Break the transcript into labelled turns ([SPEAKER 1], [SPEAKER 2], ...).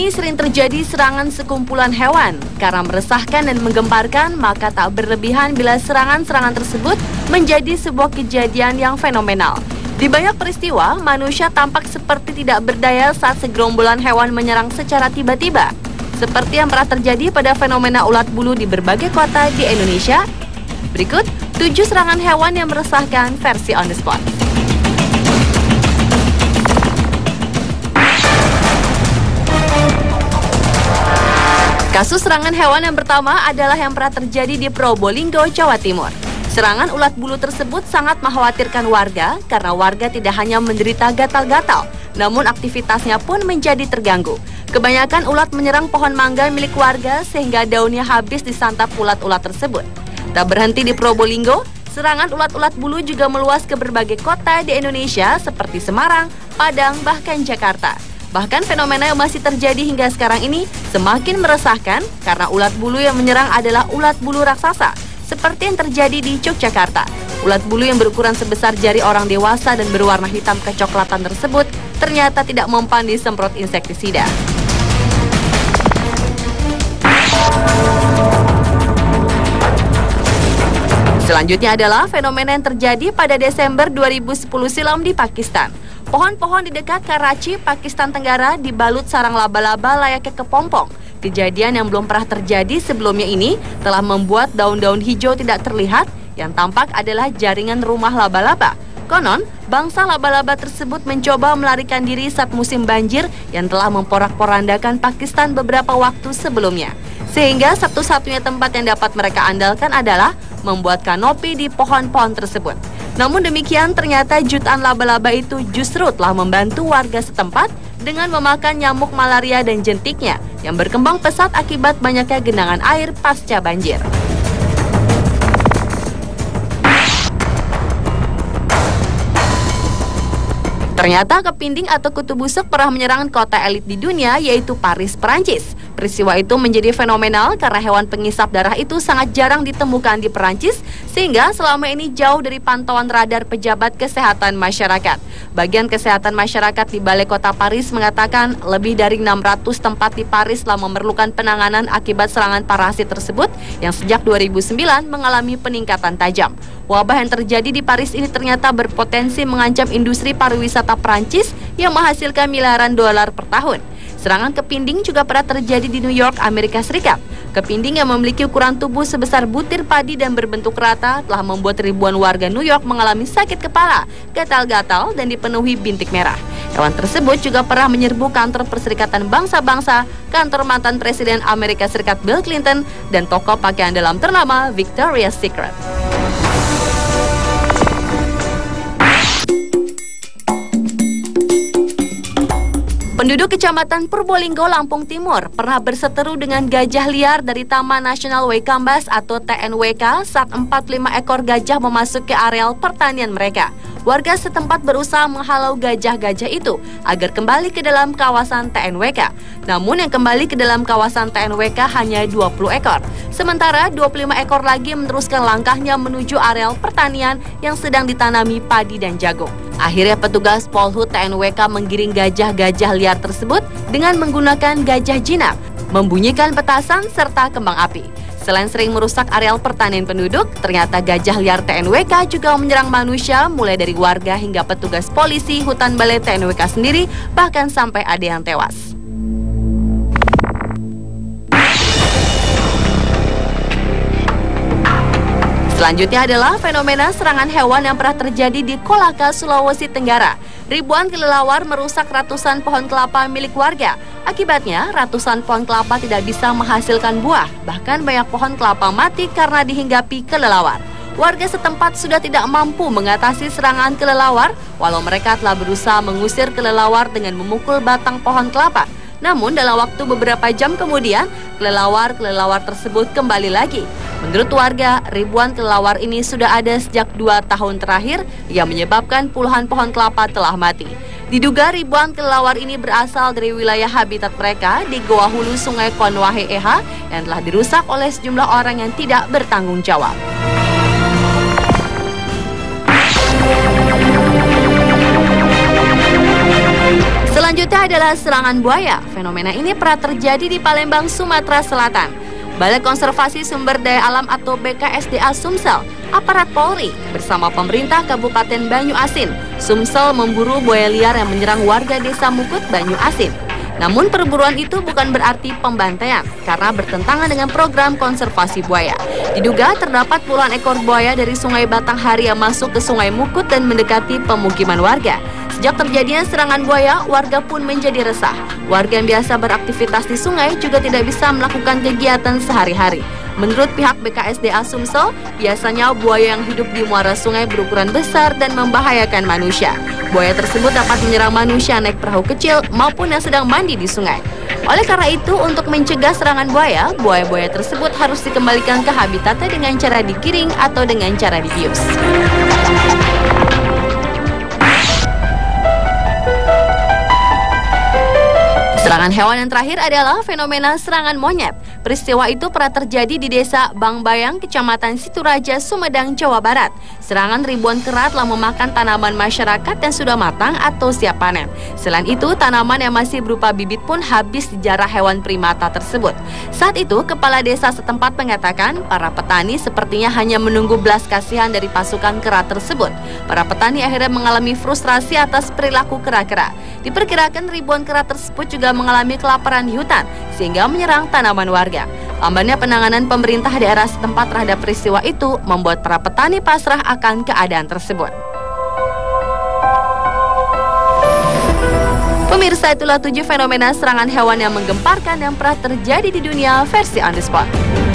[SPEAKER 1] ini sering terjadi serangan sekumpulan hewan. Karena meresahkan dan menggemparkan, maka tak berlebihan bila serangan-serangan tersebut menjadi sebuah kejadian yang fenomenal. Di banyak peristiwa, manusia tampak seperti tidak berdaya saat segerombolan hewan menyerang secara tiba-tiba. Seperti yang pernah terjadi pada fenomena ulat bulu di berbagai kota di Indonesia. Berikut 7 serangan hewan yang meresahkan versi on the spot. Kasus serangan hewan yang pertama adalah yang pernah terjadi di Probolinggo, Jawa Timur. Serangan ulat bulu tersebut sangat mengkhawatirkan warga karena warga tidak hanya menderita gatal-gatal, namun aktivitasnya pun menjadi terganggu. Kebanyakan ulat menyerang pohon mangga milik warga sehingga daunnya habis disantap ulat-ulat tersebut. Tak berhenti di Probolinggo, serangan ulat-ulat bulu juga meluas ke berbagai kota di Indonesia seperti Semarang, Padang, bahkan Jakarta. Bahkan fenomena yang masih terjadi hingga sekarang ini semakin meresahkan karena ulat bulu yang menyerang adalah ulat bulu raksasa, seperti yang terjadi di Yogyakarta. Ulat bulu yang berukuran sebesar jari orang dewasa dan berwarna hitam kecoklatan tersebut ternyata tidak mempan disemprot insektisida. Selanjutnya adalah fenomena yang terjadi pada Desember 2010 silam di Pakistan. Pohon-pohon di dekat Karachi, Pakistan Tenggara dibalut sarang laba-laba layaknya kepompong. Kejadian yang belum pernah terjadi sebelumnya ini telah membuat daun-daun hijau tidak terlihat, yang tampak adalah jaringan rumah laba-laba. Konon, bangsa laba-laba tersebut mencoba melarikan diri saat musim banjir yang telah memporak-porandakan Pakistan beberapa waktu sebelumnya. Sehingga satu-satunya tempat yang dapat mereka andalkan adalah membuat kanopi di pohon-pohon tersebut. Namun demikian, ternyata jutaan laba-laba itu justru telah membantu warga setempat dengan memakan nyamuk malaria dan jentiknya yang berkembang pesat akibat banyaknya genangan air pasca banjir. Ternyata kepinding atau kutu busuk pernah menyerang kota elit di dunia, yaitu Paris, Perancis. Peristiwa itu menjadi fenomenal karena hewan pengisap darah itu sangat jarang ditemukan di Perancis, sehingga selama ini jauh dari pantauan radar pejabat kesehatan masyarakat. Bagian kesehatan masyarakat di Balai Kota Paris mengatakan lebih dari 600 tempat di Paris telah memerlukan penanganan akibat serangan parasit tersebut yang sejak 2009 mengalami peningkatan tajam. Wabah yang terjadi di Paris ini ternyata berpotensi mengancam industri pariwisata Prancis yang menghasilkan miliaran dolar per tahun. Serangan kepinding juga pernah terjadi di New York, Amerika Serikat. Kepinding yang memiliki ukuran tubuh sebesar butir padi dan berbentuk rata telah membuat ribuan warga New York mengalami sakit kepala, gatal-gatal, dan dipenuhi bintik merah. Hewan tersebut juga pernah menyerbu kantor Perserikatan Bangsa-Bangsa, kantor mantan Presiden Amerika Serikat Bill Clinton, dan toko pakaian dalam ternama Victoria's Secret. Penduduk Kecamatan Probolinggo, Lampung Timur pernah berseteru dengan gajah liar dari Taman Nasional Waikambas atau TNWK saat 45 ekor gajah memasuki areal pertanian mereka. Warga setempat berusaha menghalau gajah-gajah itu agar kembali ke dalam kawasan TNWK. Namun yang kembali ke dalam kawasan TNWK hanya 20 ekor. Sementara 25 ekor lagi meneruskan langkahnya menuju areal pertanian yang sedang ditanami padi dan jagung. Akhirnya petugas Polhut TNWK menggiring gajah-gajah liar tersebut dengan menggunakan gajah jinak, membunyikan petasan serta kembang api. Selain sering merusak areal pertanian penduduk, ternyata gajah liar TNWK juga menyerang manusia mulai dari warga hingga petugas polisi hutan balai TNWK sendiri, bahkan sampai ada yang tewas. Selanjutnya adalah fenomena serangan hewan yang pernah terjadi di Kolaka, Sulawesi Tenggara. Ribuan kelelawar merusak ratusan pohon kelapa milik warga. Akibatnya, ratusan pohon kelapa tidak bisa menghasilkan buah. Bahkan banyak pohon kelapa mati karena dihinggapi kelelawar. Warga setempat sudah tidak mampu mengatasi serangan kelelawar, walau mereka telah berusaha mengusir kelelawar dengan memukul batang pohon kelapa. Namun dalam waktu beberapa jam kemudian, kelelawar tersebut kembali lagi. Menurut warga, ribuan kelelawar ini sudah ada sejak 2 tahun terakhir yang menyebabkan puluhan pohon kelapa telah mati. Diduga ribuan kelelawar ini berasal dari wilayah habitat mereka di Goa Hulu Sungai Konwahe Eha yang telah dirusak oleh sejumlah orang yang tidak bertanggung jawab. Selanjutnya adalah serangan buaya. Fenomena ini pernah terjadi di Palembang, Sumatera Selatan. Balai Konservasi Sumber Daya Alam atau BKSDA Sumsel, aparat Polri bersama pemerintah Kabupaten Banyu Asin, Sumsel memburu buaya liar yang menyerang warga desa Mukut, Banyu Asin. Namun perburuan itu bukan berarti pembantaian karena bertentangan dengan program konservasi buaya. Diduga terdapat puluhan ekor buaya dari Sungai Batanghari yang masuk ke Sungai Mukut dan mendekati pemukiman warga. Sejak terjadinya serangan buaya, warga pun menjadi resah. Warga yang biasa beraktivitas di sungai juga tidak bisa melakukan kegiatan sehari-hari. Menurut pihak BKSDA Sumsel, biasanya buaya yang hidup di muara sungai berukuran besar dan membahayakan manusia. Buaya tersebut dapat menyerang manusia naik perahu kecil maupun yang sedang mandi di sungai. Oleh karena itu, untuk mencegah serangan buaya, buaya-buaya tersebut harus dikembalikan ke habitatnya dengan cara digiring atau dengan cara dibius. Serangan hewan yang terakhir adalah fenomena serangan monyet. Peristiwa itu pernah terjadi di desa Bangbayang, Kecamatan Situraja, Sumedang, Jawa Barat. Serangan ribuan kera telah memakan tanaman masyarakat yang sudah matang atau siap panen. Selain itu, tanaman yang masih berupa bibit pun habis dijarah hewan primata tersebut. Saat itu, kepala desa setempat mengatakan para petani sepertinya hanya menunggu belas kasihan dari pasukan kera tersebut. Para petani akhirnya mengalami frustrasi atas perilaku kera-kera. Diperkirakan ribuan kera tersebut juga mengalami kelaparan di hutan sehingga menyerang tanaman warga. Lambannya penanganan pemerintah daerah setempat terhadap peristiwa itu membuat para petani pasrah akan keadaan tersebut. Pemirsa, itulah 7 fenomena serangan hewan yang menggemparkan yang pernah terjadi di dunia versi On The Spot.